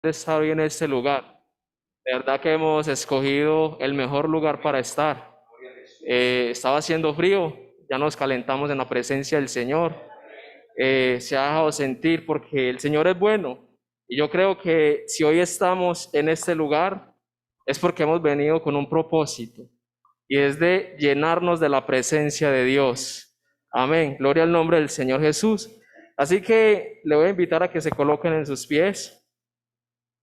estar hoy en este lugar. De verdad que hemos escogido el mejor lugar para estar. Estaba haciendo frío, ya nos calentamos en la presencia del Señor. Se ha dejado sentir porque el Señor es bueno. Y yo creo que si hoy estamos en este lugar es porque hemos venido con un propósito y es de llenarnos de la presencia de Dios. Amén. Gloria al nombre del Señor Jesús. Así que le voy a invitar a que se coloquen en sus pies.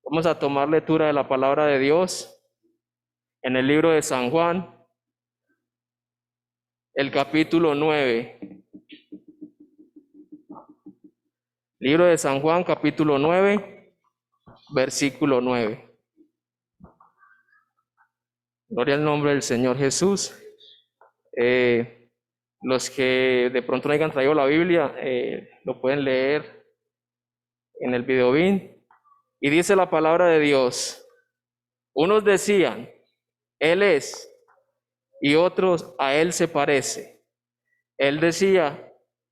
Vamos a tomar lectura de la palabra de Dios en el libro de San Juan, el capítulo 9. Libro de San Juan, capítulo 9, versículo 9. Gloria al nombre del Señor Jesús. Los que de pronto no hayan traído la Biblia, lo pueden leer en el videobin. Y dice la palabra de Dios: unos decían, Él es, y otros, a Él se parece. Él decía,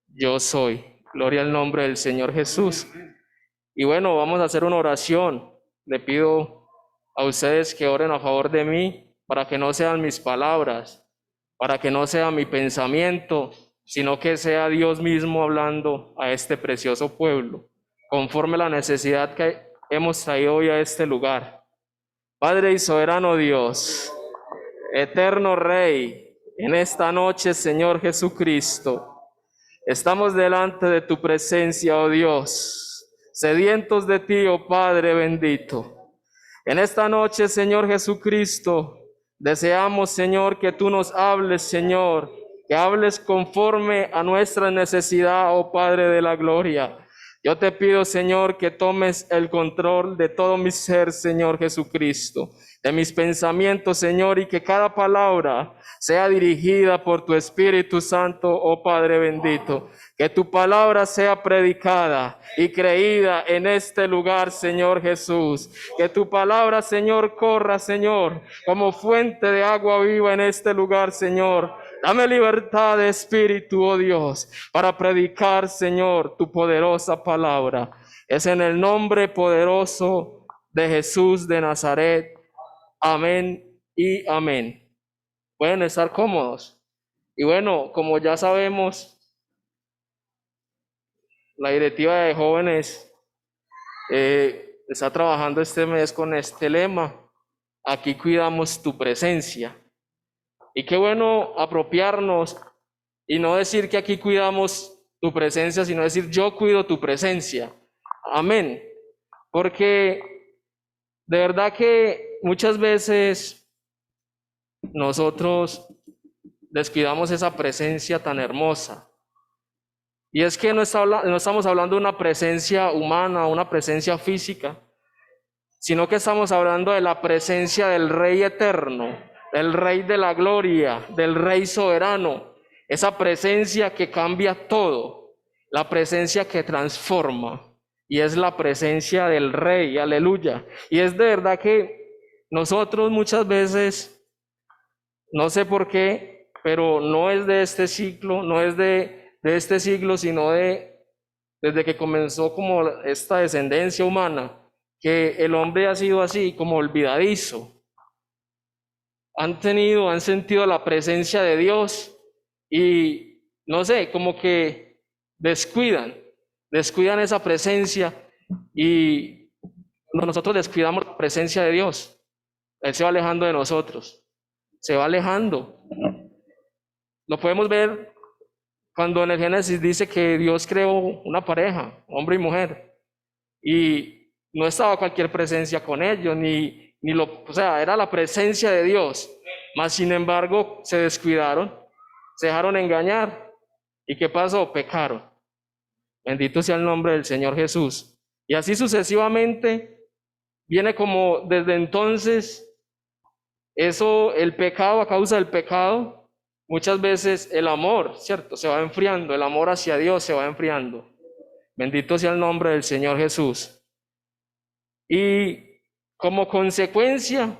yo soy. Gloria al nombre del Señor Jesús. Y bueno, vamos a hacer una oración. Le pido a ustedes que oren a favor de mí para que no sean mis palabras, para que no sea mi pensamiento, sino que sea Dios mismo hablando a este precioso pueblo, conforme a la necesidad que hemos traído hoy a este lugar. Padre y soberano Dios, eterno Rey, en esta noche, Señor Jesucristo, estamos delante de tu presencia, oh Dios, sedientos de ti, oh Padre bendito. En esta noche, Señor Jesucristo, deseamos, Señor, que tú nos hables, Señor, que hables conforme a nuestra necesidad, oh Padre de la gloria. Yo te pido, Señor, que tomes el control de todo mi ser, Señor Jesucristo, de mis pensamientos, Señor, y que cada palabra sea dirigida por tu Espíritu Santo, oh Padre bendito. Que tu palabra sea predicada y creída en este lugar, Señor Jesús. Que tu palabra, Señor, corra, Señor, como fuente de agua viva en este lugar, Señor. Dame libertad de espíritu, oh Dios, para predicar, Señor, tu poderosa palabra. Es en el nombre poderoso de Jesús de Nazaret. Amén y amén. Pueden estar cómodos. Y bueno, como ya sabemos, la directiva de jóvenes está trabajando este mes con este lema: aquí cuidamos tu presencia. Y qué bueno apropiarnos y no decir que aquí cuidamos tu presencia, sino decir yo cuido tu presencia. Amén. Porque de verdad que muchas veces nosotros descuidamos esa presencia tan hermosa. Y es que no estamos hablando de una presencia humana, una presencia física, sino que estamos hablando de la presencia del Rey eterno, del Rey de la gloria, del Rey soberano, esa presencia que cambia todo, la presencia que transforma, y es la presencia del Rey, aleluya. Y es de verdad que nosotros muchas veces, no sé por qué, pero no es de este ciclo, no es de este siglo, sino desde que comenzó como esta descendencia humana, que el hombre ha sido así, como olvidadizo. Han sentido la presencia de Dios y no sé, como que descuidan esa presencia, y cuando nosotros descuidamos la presencia de Dios, Él se va alejando de nosotros, se va alejando. Lo podemos ver cuando en el Génesis dice que Dios creó una pareja, hombre y mujer, y no estaba cualquier presencia con ellos, o sea, era la presencia de Dios, mas sin embargo se descuidaron, se dejaron engañar, ¿y qué pasó? Pecaron. Bendito sea el nombre del Señor Jesús. Y así sucesivamente viene como desde entonces, el pecado, a causa del pecado, muchas veces el amor, ¿cierto? Se va enfriando, el amor hacia Dios se va enfriando. Bendito sea el nombre del Señor Jesús. Y como consecuencia,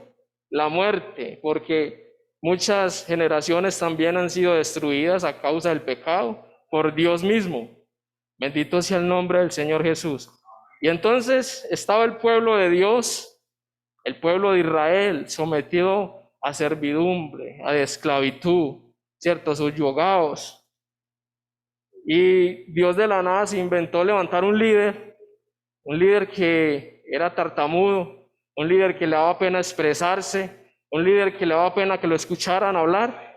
la muerte, porque muchas generaciones también han sido destruidas a causa del pecado por Dios mismo. Bendito sea el nombre del Señor Jesús. Y entonces estaba el pueblo de Dios, el pueblo de Israel, sometido a servidumbre, a esclavitud, ¿cierto? Subyugados. Y Dios de la nada se inventó levantar un líder que era tartamudo, un líder que le daba pena expresarse, un líder que le daba pena que lo escucharan hablar,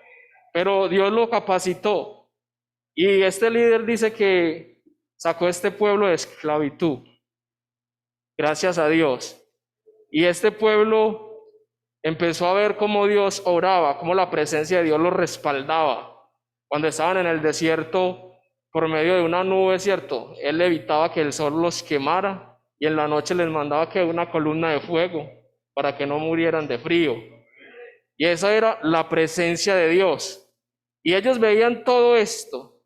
pero Dios lo capacitó. Y este líder dice que sacó a este pueblo de esclavitud, gracias a Dios. Y este pueblo empezó a ver cómo Dios oraba, cómo la presencia de Dios los respaldaba. Cuando estaban en el desierto, por medio de una nube, ¿cierto? Él evitaba que el sol los quemara y en la noche les mandaba que una columna de fuego para que no murieran de frío. Y esa era la presencia de Dios. Y ellos veían todo esto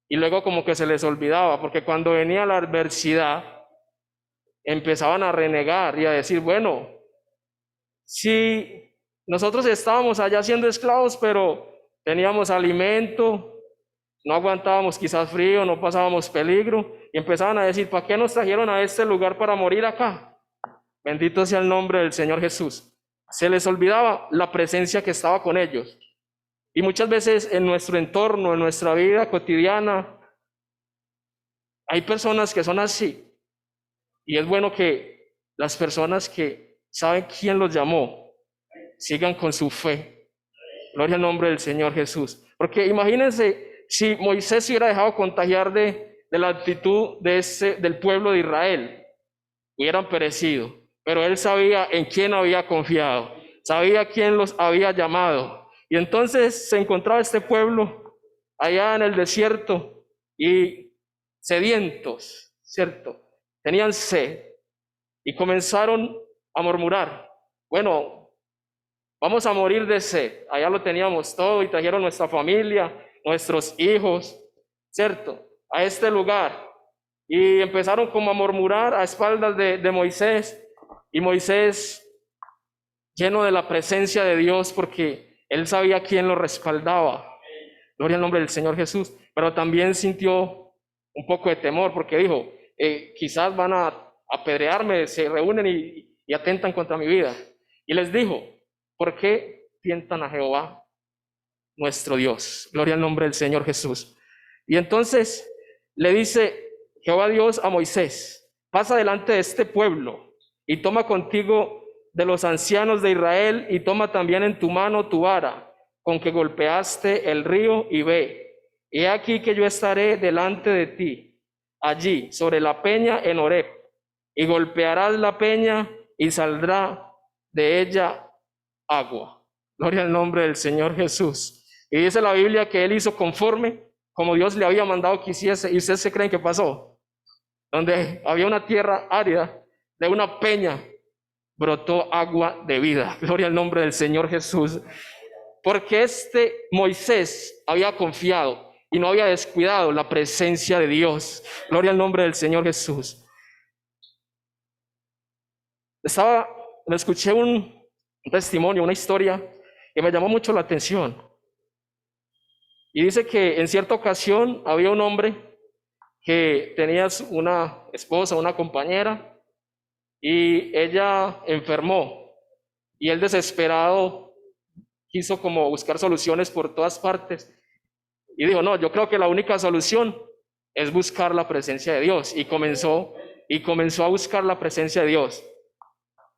y luego como que se les olvidaba, porque cuando venía la adversidad, empezaban a renegar y a decir, bueno, si nosotros estábamos allá siendo esclavos, pero teníamos alimento, no aguantábamos quizás frío, no pasábamos peligro, y empezaban a decir, ¿para qué nos trajeron a este lugar para morir acá? Bendito sea el nombre del Señor Jesús. Se les olvidaba la presencia que estaba con ellos. Y muchas veces en nuestro entorno, en nuestra vida cotidiana, hay personas que son así. Y es bueno que las personas que saben quién los llamó, sigan con su fe. Gloria al nombre del Señor Jesús. Porque imagínense si Moisés se hubiera dejado contagiar de la actitud del pueblo de Israel, hubieran perecido. Pero él sabía en quién había confiado, sabía quién los había llamado. Y entonces se encontraba este pueblo allá en el desierto y sedientos, ¿cierto? Tenían sed y comenzaron a murmurar. Bueno, vamos a morir de sed. Allá lo teníamos todo y trajeron nuestra familia, nuestros hijos, ¿cierto? A este lugar. Y empezaron como a murmurar a espaldas de Moisés. Y Moisés, lleno de la presencia de Dios, porque él sabía quién lo respaldaba. Gloria al nombre del Señor Jesús. Pero también sintió un poco de temor, porque dijo, quizás van a apedrearme, se reúnen y atentan contra mi vida. Y les dijo, ¿por qué tientan a Jehová, nuestro Dios? Gloria al nombre del Señor Jesús. Y entonces le dice Jehová Dios a Moisés, pasa delante de este pueblo y toma contigo de los ancianos de Israel y toma también en tu mano tu vara con que golpeaste el río y ve. He aquí que yo estaré delante de ti, allí sobre la peña en Horeb, y golpearás la peña y saldrá de ella agua. Gloria al nombre del Señor Jesús. Y dice la Biblia que él hizo conforme como Dios le había mandado que hiciese. ¿Y ustedes se creen que pasó? Donde había una tierra árida, de una peña brotó agua de vida. Gloria al nombre del Señor Jesús. Porque este Moisés había confiado y no había descuidado la presencia de Dios. Gloria al nombre del Señor Jesús. Me escuché un testimonio, una historia que me llamó mucho la atención. Y dice que en cierta ocasión había un hombre que tenía una esposa, una compañera, y ella enfermó. Y él desesperado quiso como buscar soluciones por todas partes. Y dijo, no, yo creo que la única solución es buscar la presencia de Dios. Y comenzó a buscar la presencia de Dios.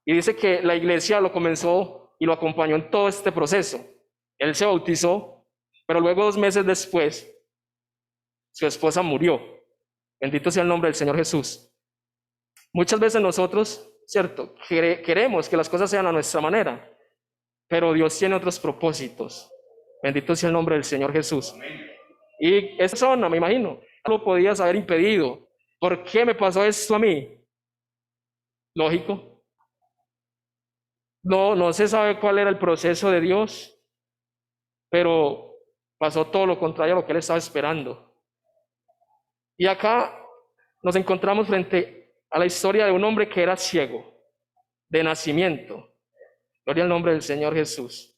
Y dice que la iglesia lo comenzó y lo acompañó en todo este proceso. Él se bautizó, pero luego 2 meses después, su esposa murió. Bendito sea el nombre del Señor Jesús. Muchas veces nosotros, ¿cierto? Queremos que las cosas sean a nuestra manera, pero Dios tiene otros propósitos. Bendito sea el nombre del Señor Jesús. Y esa persona, me imagino, no lo podías haber impedido. ¿Por qué me pasó esto a mí? Lógico. No se sabe cuál era el proceso de Dios, pero pasó todo lo contrario a lo que él estaba esperando. Y acá nos encontramos frente a la historia de un hombre que era ciego, de nacimiento. Gloria al nombre del Señor Jesús.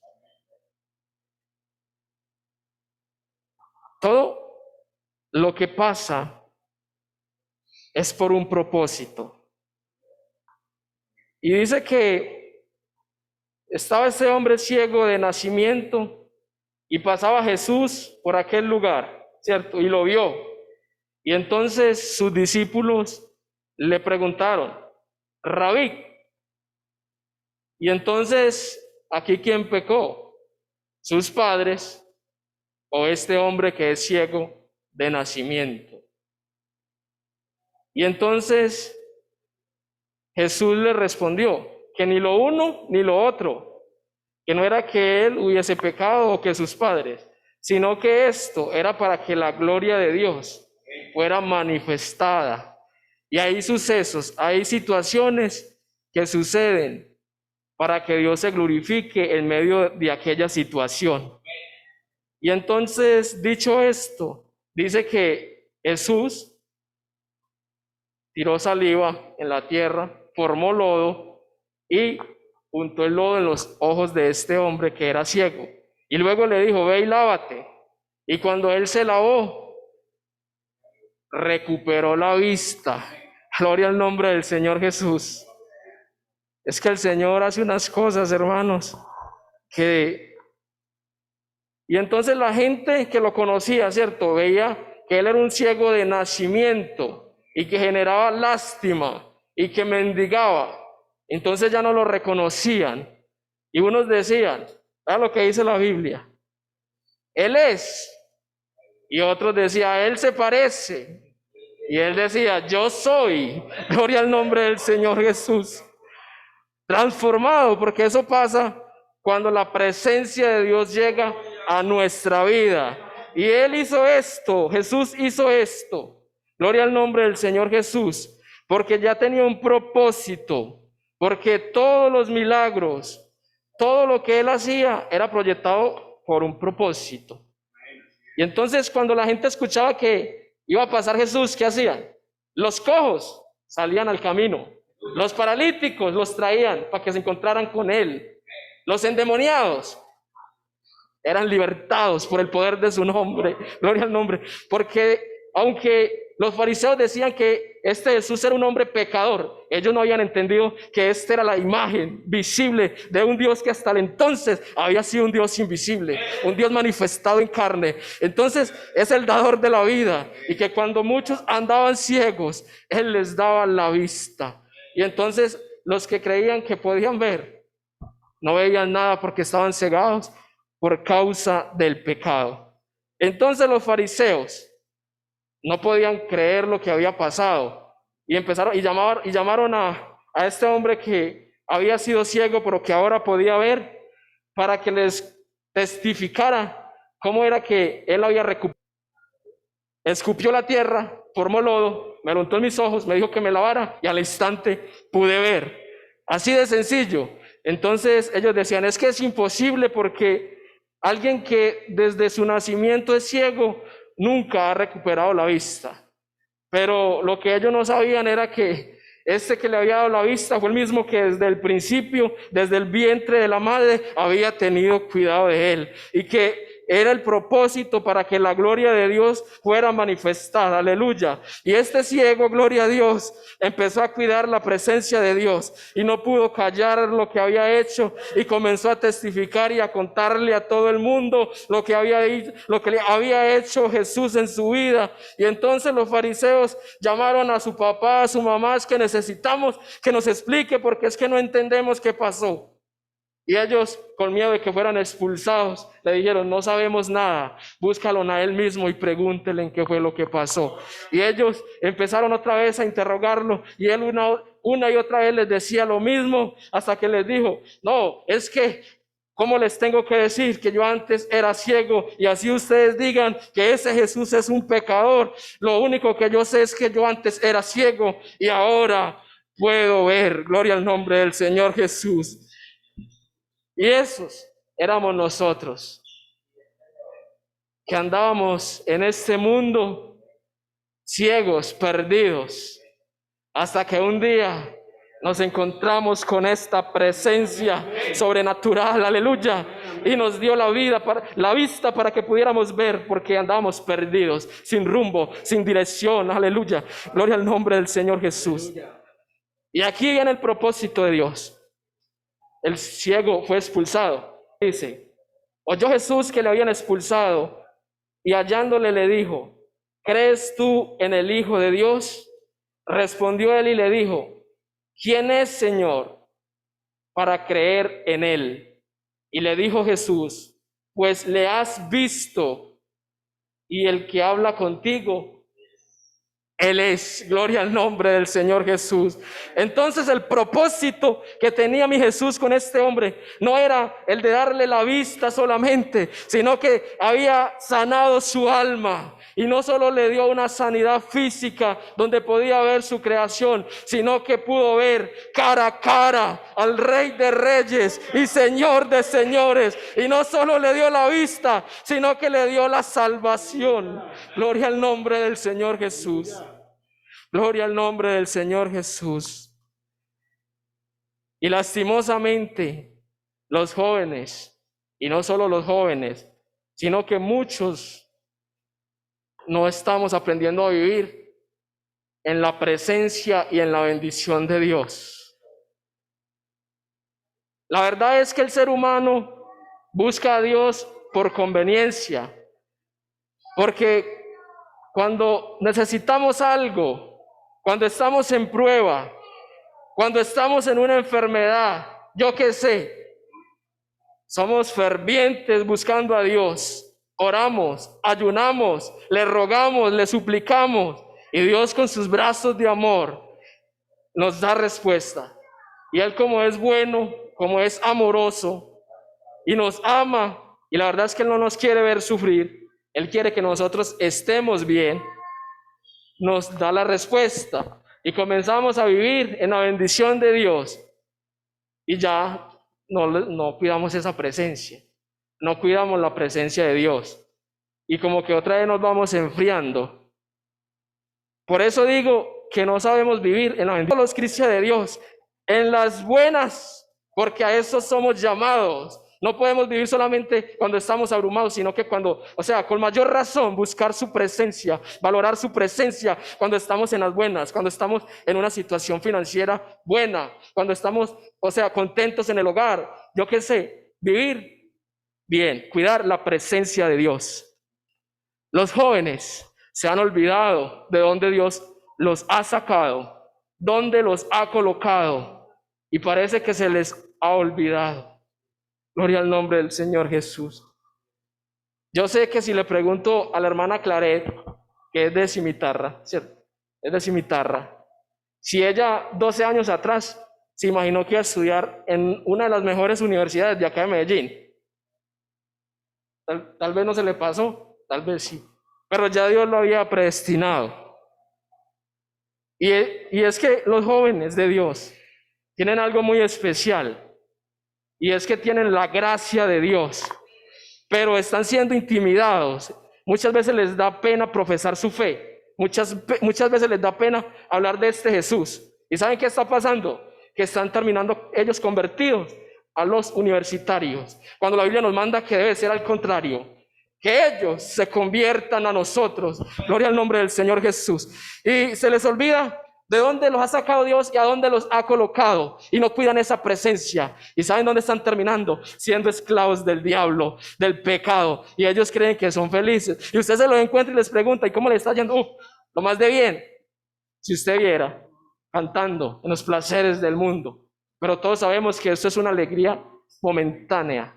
Todo lo que pasa es por un propósito. Y dice que estaba ese hombre ciego de nacimiento y pasaba Jesús por aquel lugar, ¿cierto? Y lo vio. Y entonces sus discípulos le preguntaron, Rabí, y entonces, ¿aquí quién pecó? ¿Sus padres o este hombre que es ciego de nacimiento? Y entonces Jesús le respondió que ni lo uno ni lo otro, que no era que él hubiese pecado o que sus padres, sino que esto era para que la gloria de Dios fuera manifestada. Y hay sucesos, hay situaciones que suceden para que Dios se glorifique en medio de aquella situación. Y entonces, dicho esto, dice que Jesús tiró saliva en la tierra, formó lodo y untó el lodo en los ojos de este hombre que era ciego. Y luego le dijo, ve y lávate. Y cuando él se lavó, recuperó la vista. Gloria al nombre del Señor Jesús. Es que el Señor hace unas cosas, hermanos, que... Y entonces la gente que lo conocía, ¿cierto? Veía que él era un ciego de nacimiento y que generaba lástima y que mendigaba. Entonces ya no lo reconocían. Y unos decían, ¿sabes lo que dice la Biblia? Él es. Y otros decían, él se parece. Y él decía, yo soy. Gloria al nombre del Señor Jesús. Transformado, porque eso pasa cuando la presencia de Dios llega a nuestra vida. Y Él hizo esto, Jesús hizo esto. Gloria al nombre del Señor Jesús, porque ya tenía un propósito, porque todos los milagros, todo lo que Él hacía era proyectado por un propósito. Y entonces cuando la gente escuchaba que iba a pasar Jesús, ¿qué hacían? Los cojos salían al camino. Los paralíticos los traían para que se encontraran con Él. Los endemoniados eran libertados por el poder de su nombre. Gloria al nombre. Porque aunque los fariseos decían que este Jesús era un hombre pecador, ellos no habían entendido que esta era la imagen visible de un Dios que hasta el entonces había sido un Dios invisible, un Dios manifestado en carne. Entonces es el dador de la vida, y que cuando muchos andaban ciegos, Él les daba la vista. Y entonces los que creían que podían ver, no veían nada porque estaban cegados por causa del pecado. Entonces los fariseos no podían creer lo que había pasado y llamaron a este hombre que había sido ciego pero que ahora podía ver, para que les testificara cómo era que él había recuperado. Escupió la tierra, formó lodo, me lo untó en mis ojos, me dijo que me lavara y al instante pude ver. Así de sencillo. Entonces ellos decían, es que es imposible porque alguien que desde su nacimiento es ciego nunca ha recuperado la vista. Pero lo que ellos no sabían era que este que le había dado la vista fue el mismo que desde el principio, desde el vientre de la madre, había tenido cuidado de él, y que era el propósito para que la gloria de Dios fuera manifestada. Aleluya. Y este ciego, gloria a Dios, empezó a cuidar la presencia de Dios y no pudo callar lo que había hecho, y comenzó a testificar y a contarle a todo el mundo lo que le había hecho Jesús en su vida. Y entonces los fariseos llamaron a su papá, a su mamá, es que necesitamos que nos explique porque es que no entendemos qué pasó. Y ellos, con miedo de que fueran expulsados, le dijeron, no sabemos nada, búscalo a él mismo y pregúntele en qué fue lo que pasó. Y ellos empezaron otra vez a interrogarlo, y él una y otra vez les decía lo mismo, hasta que les dijo, no, es que, ¿cómo les tengo que decir que yo antes era ciego y así ustedes digan que ese Jesús es un pecador? Lo único que yo sé es que yo antes era ciego y ahora puedo ver. Gloria al nombre del Señor Jesús. Y esos éramos nosotros, que andábamos en este mundo ciegos, perdidos, hasta que un día nos encontramos con esta presencia sobrenatural, aleluya, y nos dio la vista para que pudiéramos ver, porque andábamos perdidos, sin rumbo, sin dirección, aleluya, gloria al nombre del Señor Jesús. Y aquí viene el propósito de Dios. El ciego fue expulsado, dice, oyó Jesús que le habían expulsado, y hallándole le dijo, ¿crees tú en el Hijo de Dios? Respondió él y le dijo, ¿quién es, Señor, para creer en él? Y le dijo Jesús, pues le has visto, y el que habla contigo, Él es. Gloria al nombre del Señor Jesús. Entonces el propósito que tenía mi Jesús con este hombre no era el de darle la vista solamente, sino que había sanado su alma. Y no solo le dio una sanidad física donde podía ver su creación, sino que pudo ver cara a cara al Rey de Reyes y Señor de Señores. Y no solo le dio la vista, sino que le dio la salvación. Gloria al nombre del Señor Jesús. Gloria al nombre del Señor Jesús. Y lastimosamente, los jóvenes, y no solo los jóvenes, sino que muchos no estamos aprendiendo a vivir en la presencia y en la bendición de Dios. La verdad es que el ser humano busca a Dios por conveniencia, porque cuando necesitamos algo, cuando estamos en prueba, cuando estamos en una enfermedad, yo qué sé, somos fervientes buscando a Dios. Oramos, ayunamos, le rogamos, le suplicamos, y Dios con sus brazos de amor nos da respuesta. Y Él, como es bueno, como es amoroso y nos ama, y la verdad es que Él no nos quiere ver sufrir, Él quiere que nosotros estemos bien, nos da la respuesta y comenzamos a vivir en la bendición de Dios, y ya no cuidamos esa presencia. No cuidamos la presencia de Dios y como que otra vez nos vamos enfriando. Por eso digo que no sabemos vivir en la bendición de los cristianos de Dios, en las buenas, porque a eso somos llamados. No podemos vivir solamente cuando estamos abrumados, sino que con mayor razón buscar su presencia, valorar su presencia cuando estamos en las buenas, cuando estamos en una situación financiera buena, cuando estamos, contentos en el hogar, yo qué sé, vivir bien, cuidar la presencia de Dios. Los jóvenes se han olvidado de dónde Dios los ha sacado, dónde los ha colocado, y parece que se les ha olvidado. Gloria al nombre del Señor Jesús. Yo sé que si le pregunto a la hermana Claret, que es de Cimitarra, ¿cierto? Es de Cimitarra. Si ella 12 años atrás se imaginó que iba a estudiar en una de las mejores universidades de acá de Medellín, Tal vez no se le pasó, tal vez sí, pero ya Dios lo había predestinado. Y es que los jóvenes de Dios tienen algo muy especial, y es que tienen la gracia de Dios, pero están siendo intimidados. Muchas veces les da pena profesar su fe, muchas veces les da pena hablar de este Jesús. ¿Y saben qué está pasando? Que están terminando ellos convertidos a los universitarios, cuando la Biblia nos manda que debe ser al contrario, que ellos se conviertan a nosotros. Gloria al nombre del Señor Jesús. Y se les olvida de dónde los ha sacado Dios y a dónde los ha colocado, y no cuidan esa presencia. ¿Y saben dónde están terminando? Siendo esclavos del diablo, del pecado, y ellos creen que son felices. Y usted se los encuentra y les pregunta, ¿y cómo le está yendo? Lo más de bien. Si usted viera, cantando en los placeres del mundo. Pero todos sabemos que esto es una alegría momentánea.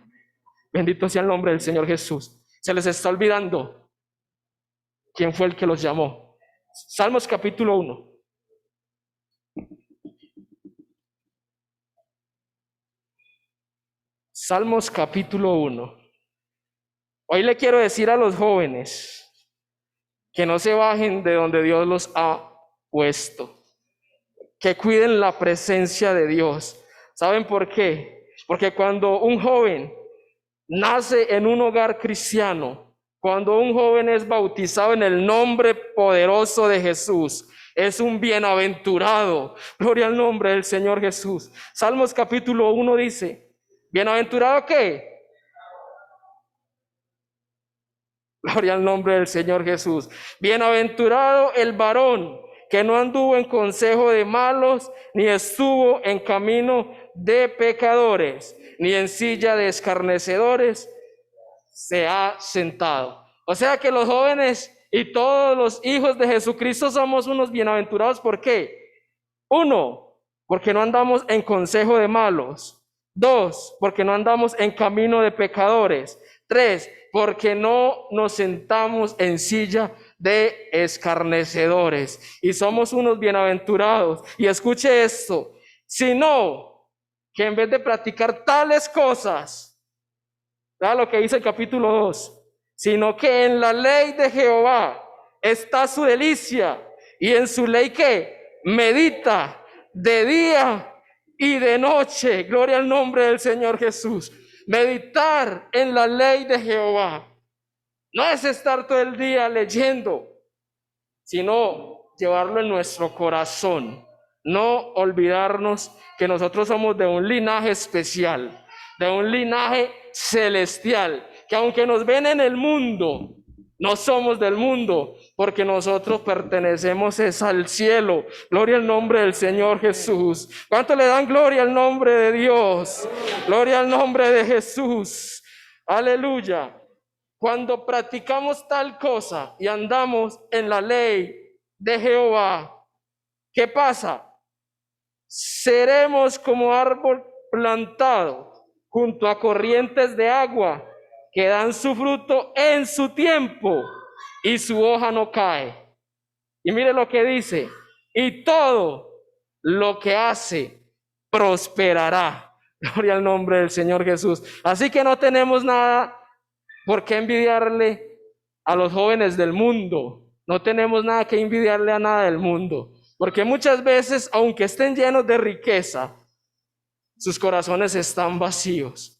Bendito sea el nombre del Señor Jesús. Se les está olvidando quién fue el que los llamó. Salmos capítulo 1. Salmos capítulo 1. Hoy le quiero decir a los jóvenes que no se bajen de donde Dios los ha puesto, que cuiden la presencia de Dios. ¿Saben por qué? Porque cuando un joven nace en un hogar cristiano, cuando un joven es bautizado en el nombre poderoso de Jesús, es un bienaventurado. Gloria al nombre del Señor Jesús. Salmos capítulo 1 dice, ¿bienaventurado qué? Gloria al nombre del Señor Jesús. Bienaventurado el varón que no anduvo en consejo de malos, ni estuvo en camino de pecadores, ni en silla de escarnecedores se ha sentado. O sea que los jóvenes y todos los hijos de Jesucristo somos unos bienaventurados. ¿Por qué? Uno, porque no andamos en consejo de malos. Dos, porque no andamos en camino de pecadores. Tres, porque no nos sentamos en silla de escarnecedores. Y somos unos bienaventurados. Y escuche esto, sino que en vez de practicar tales cosas, ¿verdad lo que dice el capítulo 2? Sino que en la ley de Jehová está su delicia, y en su ley que medita de día y de noche. Gloria al nombre del Señor Jesús. Meditar en la ley de Jehová no es estar todo el día leyendo, sino llevarlo en nuestro corazón. No olvidarnos que nosotros somos de un linaje especial, de un linaje celestial, que aunque nos ven en el mundo, no somos del mundo, porque nosotros pertenecemos es al cielo. Gloria al nombre del Señor Jesús. ¿Cuánto le dan gloria al nombre de Dios? Gloria al nombre de Jesús. Aleluya. Cuando practicamos tal cosa y andamos en la ley de Jehová, ¿qué pasa? Seremos como árbol plantado junto a corrientes de agua, que dan su fruto en su tiempo y su hoja no cae. Y mire lo que dice, y todo lo que hace prosperará. Gloria al nombre del Señor Jesús. Así que no tenemos nada por qué envidiarle a los jóvenes del mundo. No tenemos nada que envidiarle a nada del mundo, porque muchas veces, aunque estén llenos de riqueza, sus corazones están vacíos.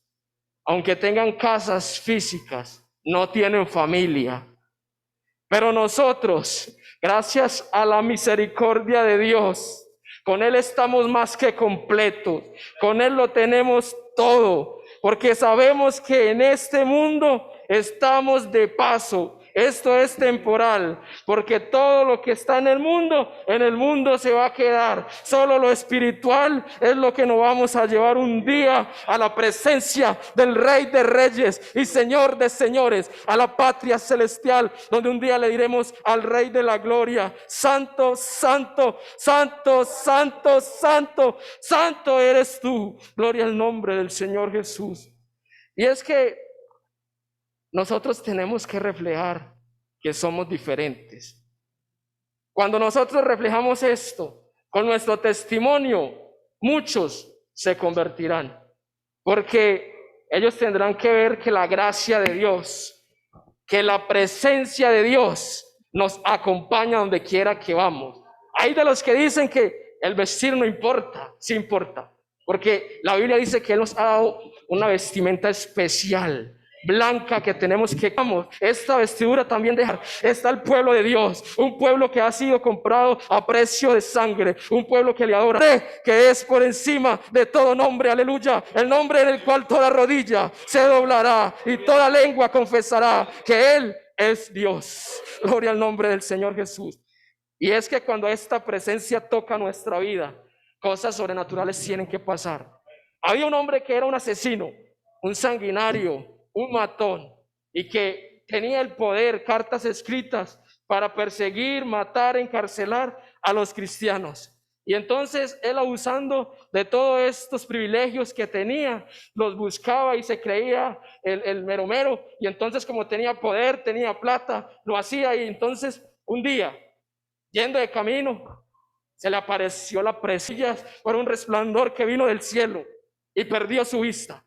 Aunque tengan casas físicas, no tienen familia. Pero nosotros, gracias a la misericordia de Dios, con Él estamos más que completos. Con Él lo tenemos todo, porque sabemos que en este mundo estamos de paso. Esto es temporal, porque todo lo que está en el mundo se va a quedar. Solo lo espiritual es lo que nos vamos a llevar un día a la presencia del Rey de Reyes y Señor de Señores, a la patria celestial, donde un día le diremos al Rey de la Gloria: Santo, santo, santo, santo, santo, santo eres tú. Gloria al nombre del Señor Jesús. Y es que nosotros tenemos que reflejar que somos diferentes. Cuando nosotros reflejamos esto con nuestro testimonio, muchos se convertirán, porque ellos tendrán que ver que la gracia de Dios, que la presencia de Dios nos acompaña donde quiera que vamos. Hay de los que dicen que el vestir no importa. Sí importa, porque la Biblia dice que Él nos ha dado una vestimenta especial, blanca, que tenemos que amar. Esta vestidura también dejar. Está el pueblo de Dios, un pueblo que ha sido comprado a precio de sangre, un pueblo que le adora, que es por encima de todo nombre. Aleluya. El nombre en el cual toda rodilla se doblará y toda lengua confesará que Él es Dios. Gloria al nombre del Señor Jesús. Y es que cuando esta presencia toca nuestra vida, cosas sobrenaturales tienen que pasar. Había un hombre que era un asesino, un sanguinario, un matón, y que tenía el poder, cartas escritas para perseguir, matar, encarcelar a los cristianos. Y entonces él, abusando de todos estos privilegios que tenía, los buscaba y se creía el mero mero. Y entonces, como tenía poder, tenía plata, lo hacía. Y entonces un día, yendo de camino, se le apareció la presencia por un resplandor que vino del cielo, y perdió su vista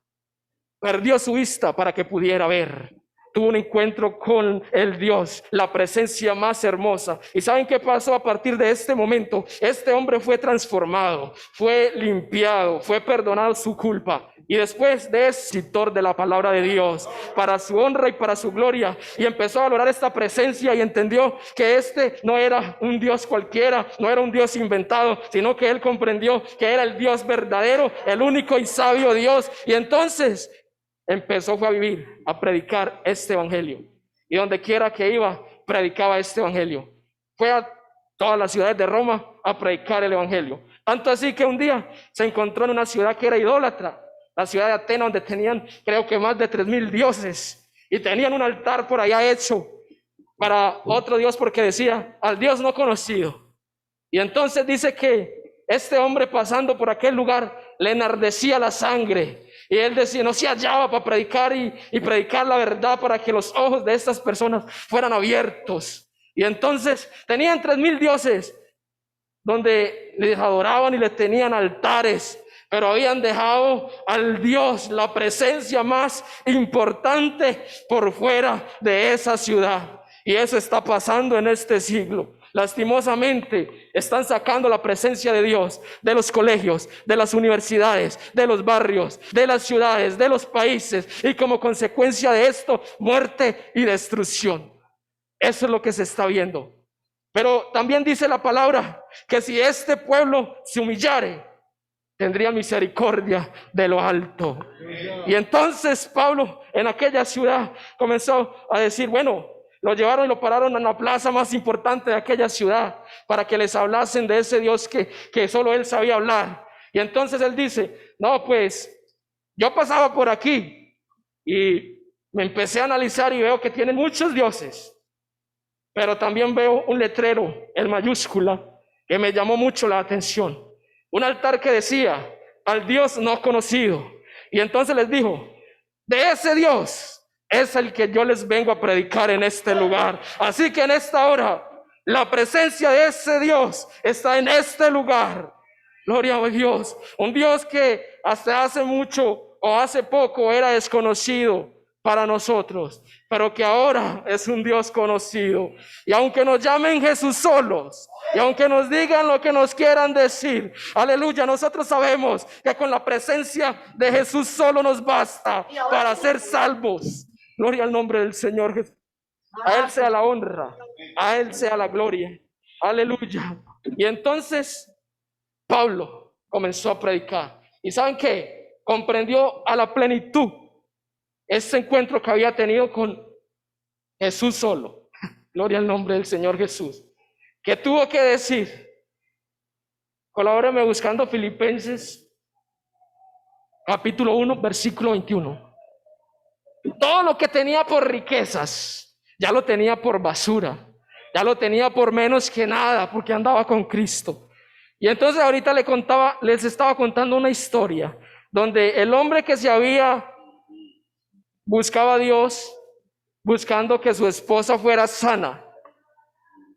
para que pudiera ver. tuvo un encuentro con el Dios, la presencia más hermosa. ¿Y saben qué pasó a partir de este momento? Este hombre fue transformado, fue limpiado, fue perdonado su culpa. Y después de ese escritor de la palabra de Dios, para su honra y para su gloria, y empezó a valorar esta presencia y entendió que este no era un Dios cualquiera, no era un Dios inventado, sino que él comprendió que era el Dios verdadero, el único y sabio Dios. Y entonces empezó a vivir, a predicar este evangelio. Y donde quiera que iba, predicaba este evangelio. Fue a todas las ciudades de Roma a predicar el evangelio. Tanto así que un día se encontró en una ciudad que era idólatra, la ciudad de Atenas, donde tenían creo que más de 3,000 dioses. Y tenían un altar por allá hecho para otro dios, porque decía, al Dios no conocido. Y entonces dice que este hombre, pasando por aquel lugar, le enardecía la sangre. Y él decía, no se hallaba para predicar y predicar la verdad, para que los ojos de estas personas fueran abiertos. Y entonces tenían 3,000 dioses donde les adoraban y les tenían altares, pero habían dejado al Dios, la presencia más importante, por fuera de esa ciudad. Y eso está pasando en este siglo. Lastimosamente están sacando la presencia de Dios de los colegios, de las universidades, de los barrios, de las ciudades, de los países, y como consecuencia de esto, muerte y destrucción. Eso es lo que se está viendo. Pero también dice la palabra que si este pueblo se humillare, tendría misericordia de lo alto. Y entonces Pablo en aquella ciudad comenzó a decir, bueno, lo llevaron y lo pararon en la plaza más importante de aquella ciudad para que les hablasen de ese Dios que solo él sabía hablar. Y entonces él dice, no, pues yo pasaba por aquí y me empecé a analizar y veo que tienen muchos dioses, pero también veo un letrero en mayúscula que me llamó mucho la atención. Un altar que decía, al Dios no conocido. Y entonces les dijo, de ese Dios es el que yo les vengo a predicar en este lugar. Así que en esta hora, la presencia de ese Dios está en este lugar. Gloria a Dios. Un Dios que hasta hace mucho o hace poco era desconocido para nosotros, pero que ahora es un Dios conocido. Y aunque nos llamen Jesús solos, y aunque nos digan lo que nos quieran decir, aleluya, nosotros sabemos que con la presencia de Jesús solo nos basta para ser salvos. Gloria al nombre del Señor Jesús. A Él sea la honra, a Él sea la gloria. Aleluya. Y entonces Pablo comenzó a predicar. ¿Y saben qué? Comprendió a la plenitud ese encuentro que había tenido con Jesús solo. Gloria al nombre del Señor Jesús. ¿Qué tuvo que decir? Colabóreme buscando Filipenses capítulo 1, versículo 21. Todo lo que tenía por riquezas, ya lo tenía por basura, ya lo tenía por menos que nada, porque andaba con Cristo. Y entonces ahorita les estaba contando una historia donde el hombre que buscaba a Dios, buscando que su esposa fuera sana.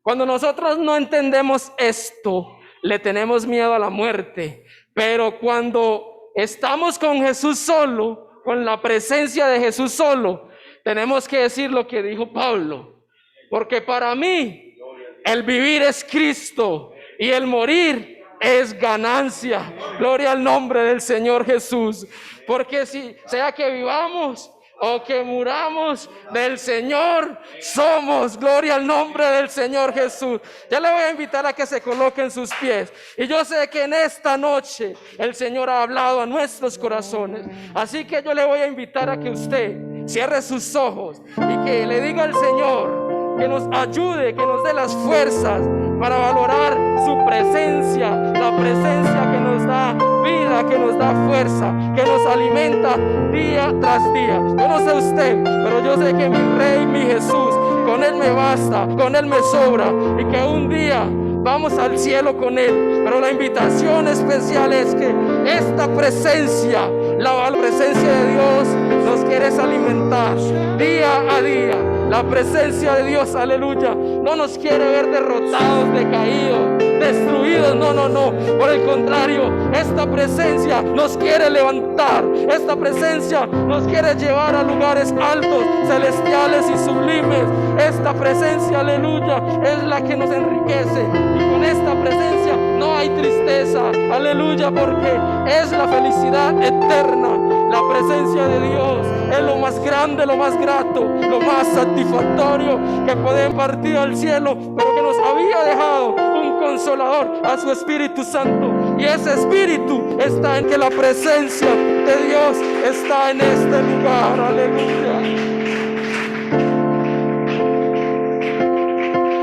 Cuando nosotros no entendemos esto, le tenemos miedo a la muerte. Pero cuando estamos con Jesús solo, con la presencia de Jesús solo, tenemos que decir lo que dijo Pablo. Porque para mí, el vivir es Cristo y el morir es ganancia. Gloria al nombre del Señor Jesús. Porque si sea que vivamos o que muramos, del Señor somos. Gloria al nombre del Señor Jesús. Ya le voy a invitar a que se coloque en sus pies. Y yo sé que en esta noche el Señor ha hablado a nuestros corazones. Así que yo le voy a invitar a que usted cierre sus ojos y que le diga al Señor que nos ayude, que nos dé las fuerzas para valorar su presencia, la presencia que nos da vida, que nos da fuerza, que nos alimenta día tras día. Yo no sé usted, pero yo sé que mi Rey, mi Jesús, con Él me basta, con Él me sobra, y que un día vamos al cielo con Él. Pero la invitación especial es que esta presencia, la presencia de Dios, nos quiere alimentar día a día. La presencia de Dios, aleluya, no nos quiere ver derrotados, decaídos. destruidos. No, no, no. Por el contrario, esta presencia nos quiere levantar. Esta presencia nos quiere llevar a lugares altos, celestiales y sublimes. Esta presencia, aleluya, es la que nos enriquece. Y con esta presencia no hay tristeza, aleluya, porque es la felicidad eterna. La presencia de Dios es lo más grande, lo más grato, lo más satisfactorio que puede partir al cielo, pero que nos había dejado un consolador, a su Espíritu Santo. Y ese Espíritu está en que la presencia de Dios está en este lugar, aleluya.